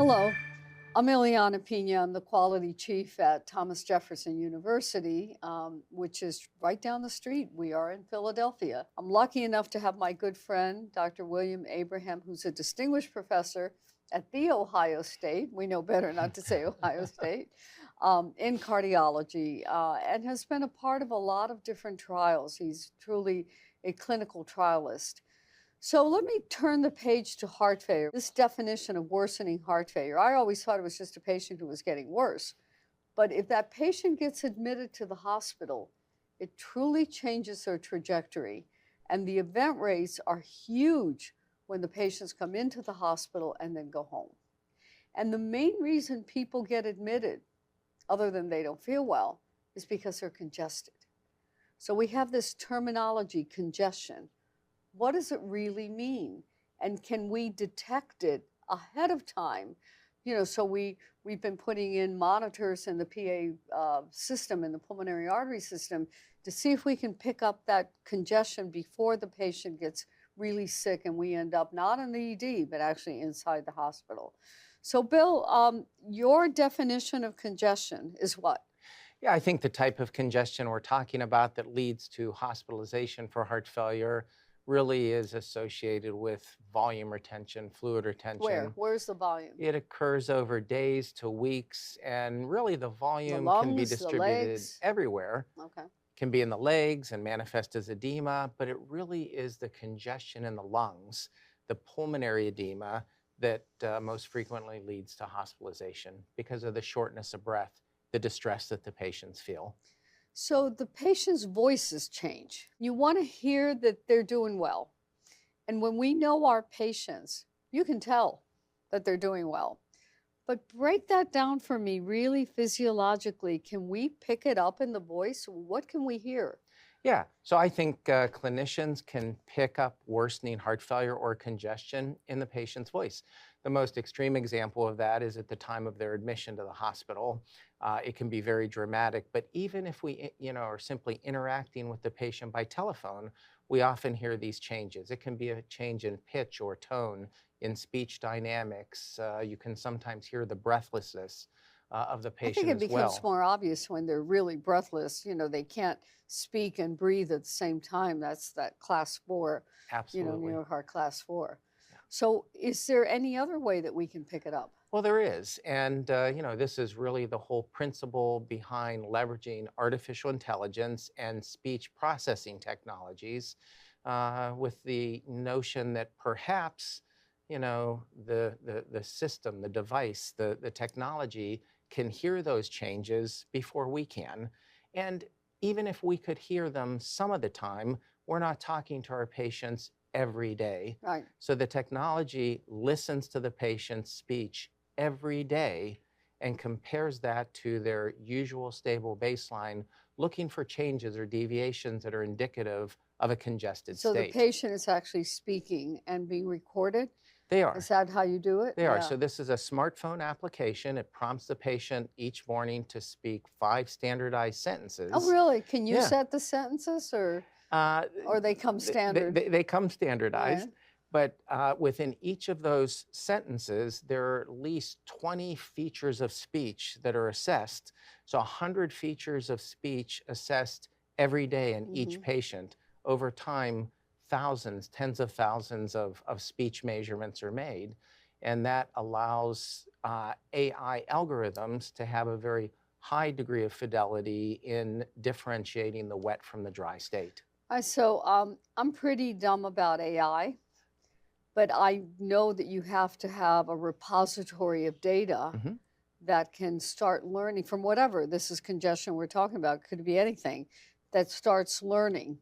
Hello, I'm Ileana Piña. I'm the quality chief at Thomas Jefferson University, which is right down the street. We are in Philadelphia. I'm lucky enough to have my good friend, Dr. William Abraham, who's a distinguished professor at The Ohio State. We know better not to say Ohio State, in cardiology, and has been a part of a lot of different trials. He's truly a clinical trialist. So let me turn the page to heart failure. This definition of worsening heart failure, I always thought it was just a patient who was getting worse. But if that patient gets admitted to the hospital, it truly changes their trajectory. And the event rates are huge when the patients come into the hospital and then go home. And the main reason people get admitted, other than they don't feel well, is because they're congested. So we have this terminology, congestion. What does it really mean? And can we detect it ahead of time? You know, so we've been putting in monitors in the PA system, in the pulmonary artery system, to see if we can pick up that congestion before the patient gets really sick and we end up not in the ED, but actually inside the hospital. So Bill, your definition of congestion is what? Yeah, I think the type of congestion we're talking about that leads to hospitalization for heart failure really is associated with volume retention, fluid retention. Where's the volume? It occurs over days to weeks, and really the volume lungs, can be distributed everywhere. Okay. Can be in the legs and manifest as edema, but it really is the congestion in the lungs, the pulmonary edema, that most frequently leads to hospitalization because of the shortness of breath, the distress that the patients feel. So the patient's voices change. You want to hear that they're doing well. And when we know our patients, you can tell that they're doing well. But break that down for me really physiologically. Can we pick it up in the voice? What can we hear? Yeah, so I think clinicians can pick up worsening heart failure or congestion in the patient's voice. The most extreme example of that is at the time of their admission to the hospital. It can be very dramatic, but even if we are simply interacting with the patient by telephone, we often hear these changes. It can be a change in pitch or tone, in speech dynamics. You can sometimes hear the breathlessness of the patient as well. I think it becomes more obvious when they're really breathless. You know, they can't speak and breathe at the same time. That's that class 4, Absolutely. New York Heart class 4. Yeah. So is there any other way that we can pick it up? Well, there is. And, this is really the whole principle behind leveraging artificial intelligence and speech processing technologies with the notion that perhaps, the system, the device, the technology can hear those changes before we can. And even if we could hear them some of the time, we're not talking to our patients every day. Right. So the technology listens to the patient's speech every day and compares that to their usual stable baseline, looking for changes or deviations that are indicative of a congested state. So the patient is actually speaking and being recorded? They are. Is that how you do it? They are. So this is a smartphone application. It prompts the patient each morning to speak 5 standardized sentences. Oh, really? Can you set the sentences or they come standard? They come standardized. Yeah. But within each of those sentences, there are at least 20 features of speech that are assessed. So 100 features of speech assessed every day in each patient. Over time, thousands, tens of thousands of speech measurements are made. And that allows AI algorithms to have a very high degree of fidelity in differentiating the wet from the dry state. So I'm pretty dumb about AI, but I know that you have to have a repository of data that can start learning from whatever. This is congestion we're talking about. Could be anything that starts learning.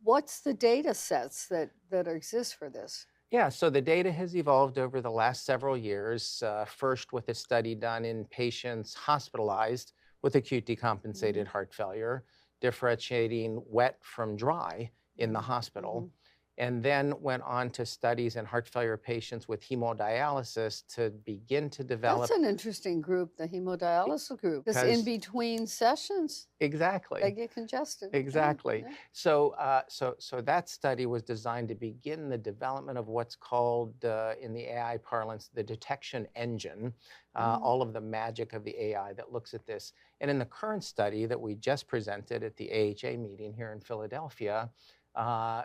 What's the data sets that exist for this? Yeah, so the data has evolved over the last several years, first with a study done in patients hospitalized with acute decompensated heart failure, differentiating wet from dry in the hospital. and then went on to studies in heart failure patients with hemodialysis to begin to develop. That's an interesting group, the hemodialysis group, because in between sessions, exactly. they get congested. Exactly. Yeah, yeah. So that study was designed to begin the development of what's called, in the AI parlance, the detection engine, all of the magic of the AI that looks at this. And in the current study that we just presented at the AHA meeting here in Philadelphia,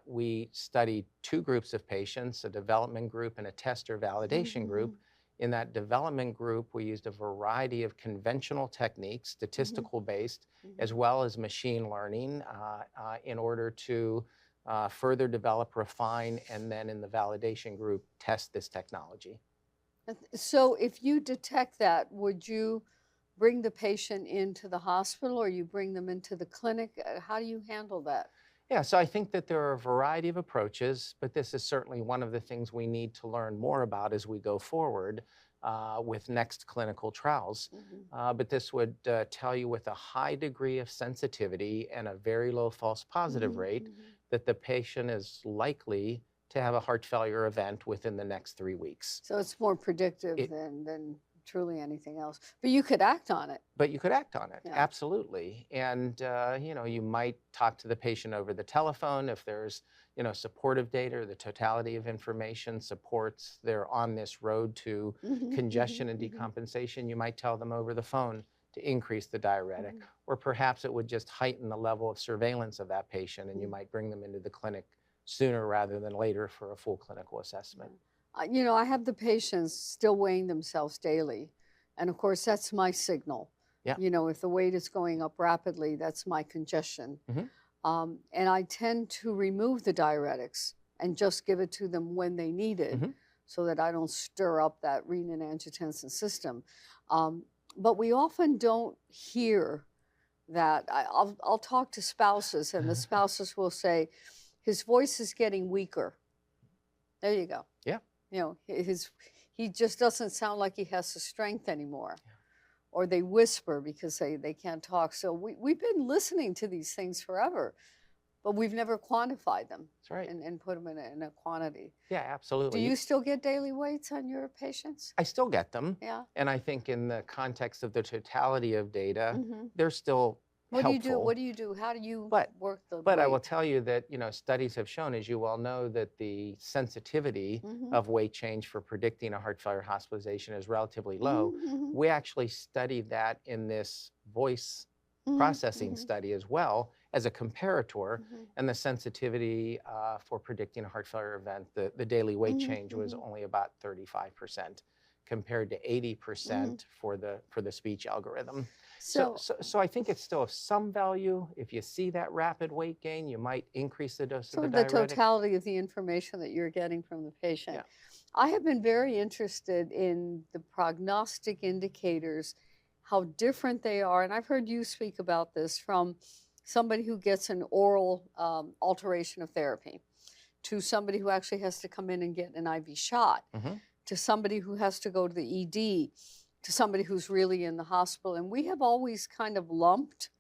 we studied two groups of patients, a development group and a tester validation group. In that development group, we used a variety of conventional techniques, statistical based, as well as machine learning, in order to further develop, refine, and then in the validation group, test this technology. So if you detect that, would you bring the patient into the hospital or you bring them into the clinic? How do you handle that? Yeah, so I think that there are a variety of approaches, but this is certainly one of the things we need to learn more about as we go forward with next clinical trials. But this would tell you with a high degree of sensitivity and a very low false positive rate that the patient is likely to have a heart failure event within the next 3 weeks. So it's more predictive than truly anything else. But you could act on it. But you could act on it, Yeah. absolutely. And, you know, you might talk to the patient over the telephone if there's, you know, supportive data or the totality of information supports they're on this road to congestion and decompensation. You might tell them over the phone to increase the diuretic, or perhaps it would just heighten the level of surveillance of that patient, and you might bring them into the clinic sooner rather than later for a full clinical assessment. You know, I have the patients still weighing themselves daily. And of course, that's my signal. Yeah. You know, if the weight is going up rapidly, that's my congestion. And I tend to remove the diuretics and just give it to them when they need it so that I don't stir up that renin-angiotensin system. But we often don't hear that. I'll talk to spouses and the spouses will say, his voice is getting weaker. There you go. Yeah. You know, he just doesn't sound like he has the strength anymore. Yeah. Or they whisper because they can't talk. So we've been listening to these things forever, but we've never quantified them. That's right. And put them in a quantity. Yeah, absolutely. Do you still get daily weights on your patients? I still get them. Yeah. And I think in the context of the totality of data, they're still helpful. What do you do? How do you work the But weight? I will tell you that, you know, studies have shown, as you well know, that the sensitivity of weight change for predicting a heart failure hospitalization is relatively low. We actually studied that in this voice processing study as well as a comparator, and the sensitivity for predicting a heart failure event, the daily weight change was only about 35% compared to 80% for the speech algorithm. So I think it's still of some value. If you see that rapid weight gain, you might increase the dose of the diuretic. The totality of the information that you're getting from the patient. Yeah. I have been very interested in the prognostic indicators, how different they are. And I've heard you speak about this from somebody who gets an oral alteration of therapy to somebody who actually has to come in and get an IV shot, to somebody who has to go to the ED, to somebody who's really in the hospital. And we have always kind of lumped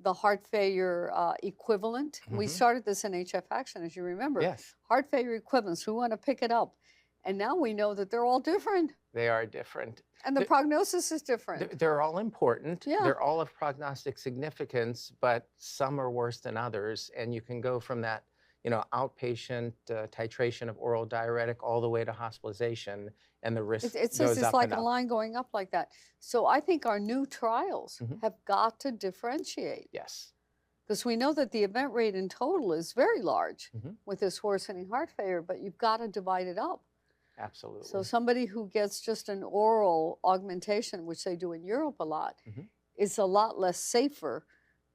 the heart failure equivalent. We started this in HF Action, as you remember. Yes. Heart failure equivalents, we want to pick it up. And now we know that they're all different. They are different. And the prognosis is different. They're all important. Yeah. They're all of prognostic significance, but some are worse than others. And you can go from that, you know, outpatient titration of oral diuretic all the way to hospitalization, and the risk It's goes just up like and a up. line going up like that. So I think our new trials have got to differentiate. Yes. Because we know that the event rate in total is very large with this worsening heart failure, but you've got to divide it up. Absolutely. So somebody who gets just an oral augmentation, which they do in Europe a lot, is a lot less safer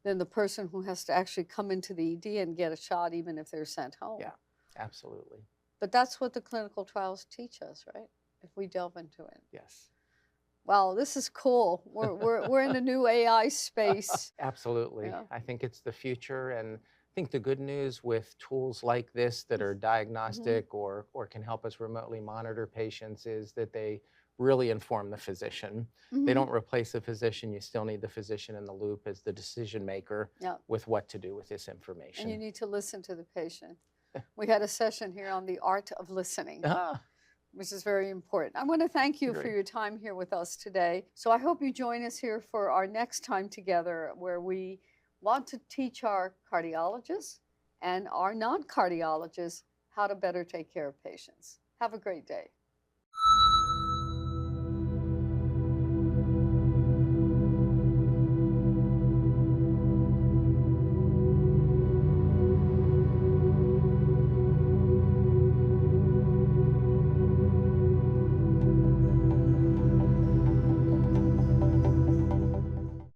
than the person who has to actually come into the ED and get a shot even if they're sent home. Yeah, absolutely. But that's what the clinical trials teach us, right? If we delve into it. Yes. Wow, this is cool. We're in a new AI space. Absolutely. Yeah. I think it's the future, and I think the good news with tools like this that are diagnostic or can help us remotely monitor patients is that they really inform the physician. They don't replace the physician. You still need the physician in the loop as the decision maker with what to do with this information. And you need to listen to the patient. We had a session here on the art of listening, Ah, which is very important. I want to thank you for great. your time here with us today. So I hope you join us here for our next time together, where we want to teach our cardiologists and our non-cardiologists how to better take care of patients. Have a great day.